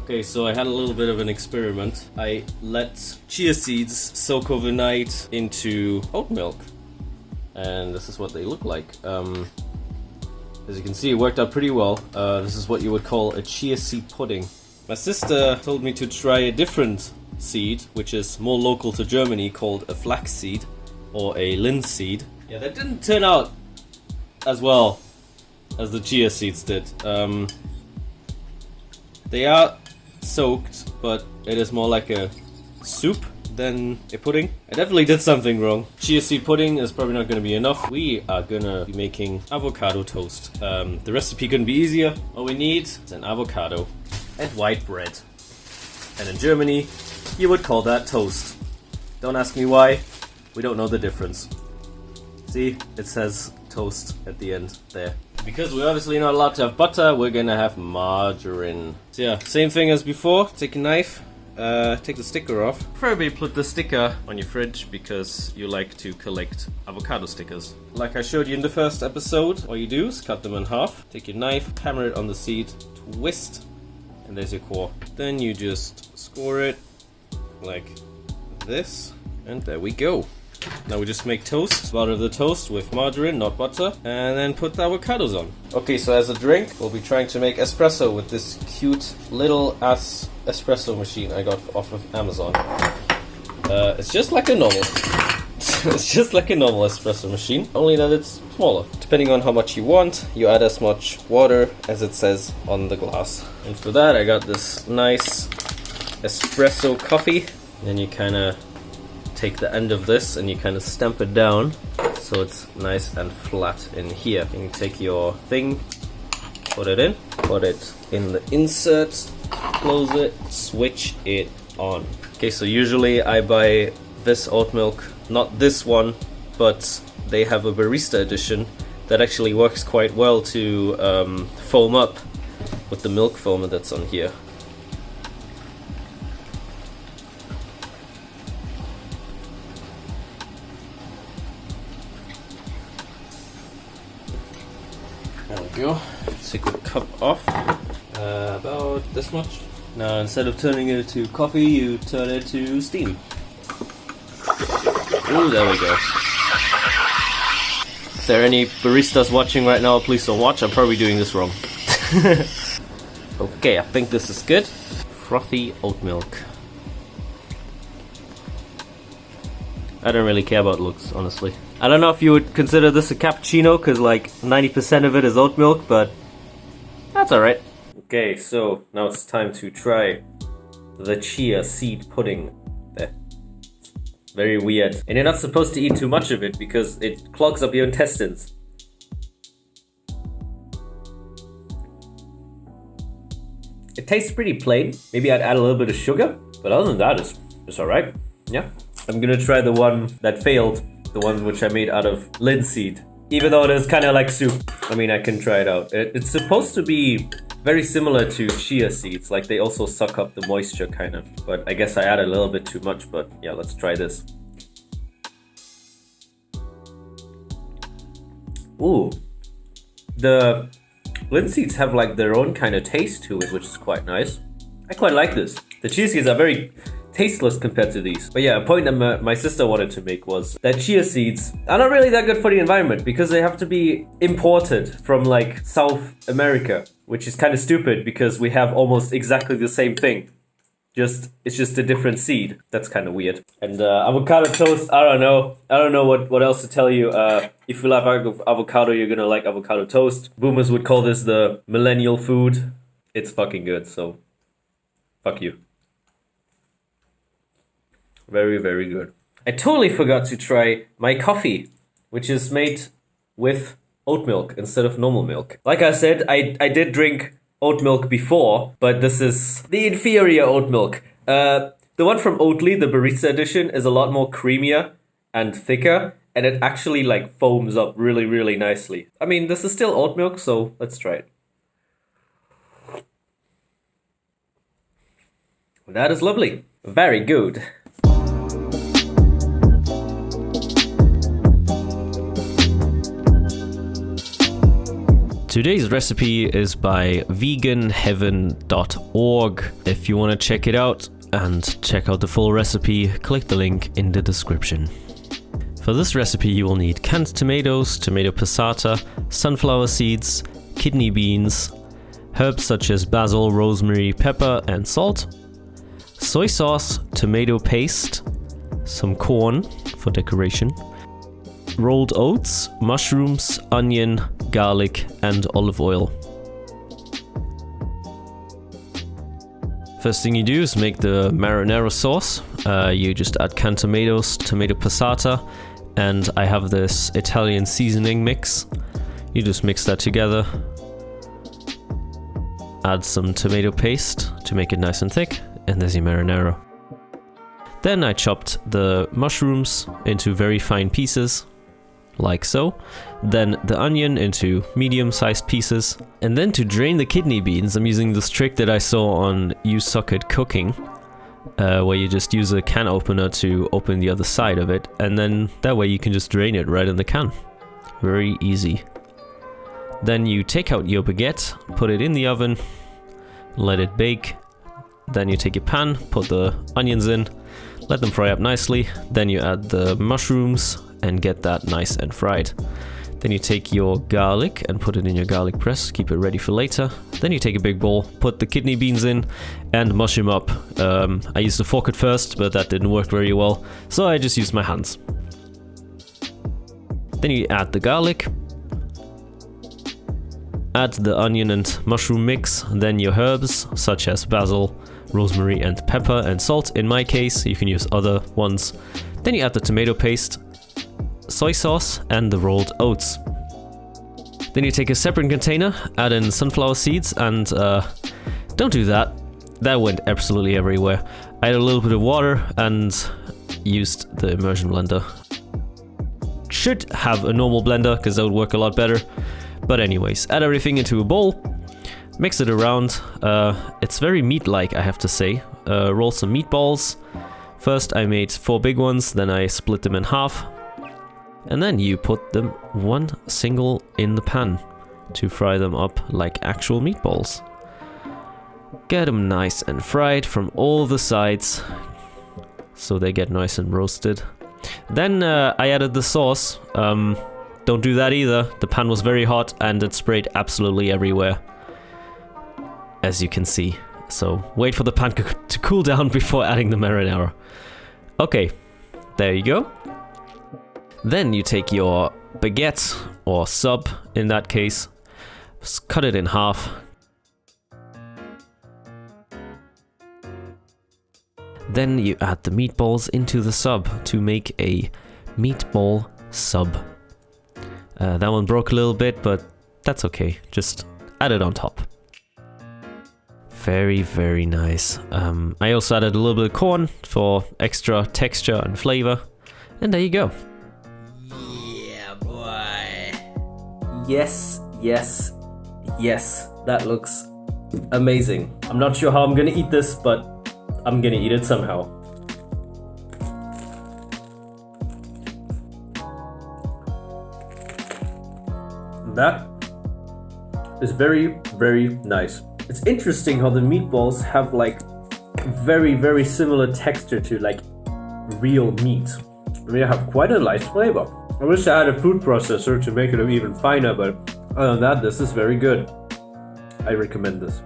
Okay, so I had a little bit of an experiment. I let chia seeds soak overnight into oat milk. And this is what they look like. As you can see, it worked out pretty well. This is what you would call a chia seed pudding. My sister told me to try a different seed, which is more local to Germany, called a flax seed or a linseed. Yeah, that didn't turn out as well as the chia seeds did. They are soaked, but it is more like a soup than a pudding. I definitely did something wrong. Chia seed pudding is probably not going to be enough. We are gonna be making avocado toast. The recipe couldn't be easier. All we need is an avocado and white bread. And in Germany, you would call that toast. Don't ask me why. We don't know the difference. See, it says toast at the end there. Because we're obviously not allowed to have butter, we're gonna have margarine. So yeah, same thing as before. Take a knife, take the sticker off. Preferably put the sticker on your fridge because you like to collect avocado stickers. Like I showed you in the first episode, all you do is cut them in half. Take your knife, hammer it on the seed, twist, and there's your core. Then you just score it like this, and there we go. Now we just make toast, butter the toast with margarine, not butter, and then put the avocados on. Okay, so as a drink, we'll be trying to make espresso with this cute little ass espresso machine I got off of Amazon. It's just like a normal. It's just like a normal espresso machine, only that it's smaller. Depending on how much you want, you add as much water as it says on the glass. And for that, I got this nice espresso coffee. Then you kind of take the end of this and you kind of stamp it down so it's nice and flat in here. You can take your thing, put it in the insert, close it, switch it on. Okay, so usually I buy this oat milk, not this one, but they have a barista edition that actually works quite well to foam up with the milk foam that's on here. There we go. Take the cup off. About this much. Now instead of turning it to coffee, you turn it to steam. Ooh, there we go. If there are any baristas watching right now, please don't watch. I'm probably doing this wrong. Okay, I think this is good. Frothy oat milk. I don't really care about looks, honestly. I don't know if you would consider this a cappuccino, because like 90% of it is oat milk, but that's alright. Okay, so now it's time to try the chia seed pudding. Very weird. And you're not supposed to eat too much of it because it clogs up your intestines. It tastes pretty plain. Maybe I'd add a little bit of sugar, but other than that, it's alright. Yeah. I'm gonna try the one that failed, the one which I made out of linseed. Even though it is kind of like soup. I mean, I can try it out. It's supposed to be very similar to chia seeds, like they also suck up the moisture kind of. But I guess I added a little bit too much, but yeah, let's try this. Ooh. The linseeds have like their own kind of taste to it, which is quite nice. I quite like this. The chia seeds are very tasteless compared to these. But yeah, a point that my sister wanted to make was that chia seeds are not really that good for the environment because they have to be imported from like South America, which is kind of stupid because we have almost exactly the same thing. It's just a different seed. That's kind of weird. And avocado toast, I don't know what else to tell you. If you love avocado, you're gonna like avocado toast. Boomers would call this the millennial food. It's fucking good, so fuck you. Very, very good. I totally forgot to try my coffee, which is made with oat milk instead of normal milk. Like I said, I did drink oat milk before, but this is the inferior oat milk. The one from Oatly, the barista edition, is a lot more creamier and thicker, and it actually like foams up really, really nicely. I mean, this is still oat milk, so let's try it. That is lovely. Very good. Today's recipe is by veganheaven.org. If you want to check it out and check out the full recipe, click the link in the description. For this recipe you will need canned tomatoes, tomato passata, sunflower seeds, kidney beans, herbs such as basil, rosemary, pepper and salt, soy sauce, tomato paste, some corn for decoration, rolled oats, mushrooms, onion, garlic and olive oil. First thing you do is make the marinara sauce. You just add canned tomatoes, tomato passata, and I have this Italian seasoning mix. You just mix that together. Add some tomato paste to make it nice and thick, and there's your marinara. Then I chopped the mushrooms into very fine pieces, like so. Then the onion into medium-sized pieces. And then to drain the kidney beans, I'm using this trick that I saw on You Suck at Cooking, where you just use a can opener to open the other side of it, and then that way you can just drain it right in the can. Very easy. Then you take out your baguette, put it in the oven, let it bake. Then you take your pan, put the onions in, let them fry up nicely. Then you add the mushrooms and get that nice and fried. Then you take your garlic and put it in your garlic press, keep it ready for later. Then you take a big bowl, put the kidney beans in and mush them up. I used a fork at first, but that didn't work very well, so I just used my hands. Then you add the garlic, add the onion and mushroom mix, then your herbs such as basil, rosemary and pepper and salt. In my case, you can use other ones. Then you add the tomato paste, soy sauce and the rolled oats. Then you take a separate container, add in sunflower seeds and don't do that. That went absolutely everywhere. I added a little bit of water and used the immersion blender. Should have a normal blender because that would work a lot better. But anyways, add everything into a bowl, mix it around. It's very meat-like, I have to say. Roll some meatballs. First I made 4 big ones, then I split them in half. And then you put them one single in the pan to fry them up like actual meatballs. Get them nice and fried from all the sides so they get nice and roasted. Then I added the sauce. Don't do that either. The pan was very hot and it sprayed absolutely everywhere, as you can see. So wait for the pan to cool down before adding the marinara. Okay, there you go. Then you take your baguette, or sub in that case, cut it in half. Then you add the meatballs into the sub to make a meatball sub. That one broke a little bit, but that's okay. Just add it on top. Very, very nice. I also added a little bit of corn for extra texture and flavor. And there you go. Yeah, boy. Yes, yes, yes. That looks amazing. I'm not sure how I'm gonna eat this, but I'm gonna eat it somehow. That is very, very nice. It's interesting how the meatballs have like very, very similar texture to like real meat. They have quite a nice flavor. I wish I had a food processor to make it even finer, but other than that, this is very good. I recommend this.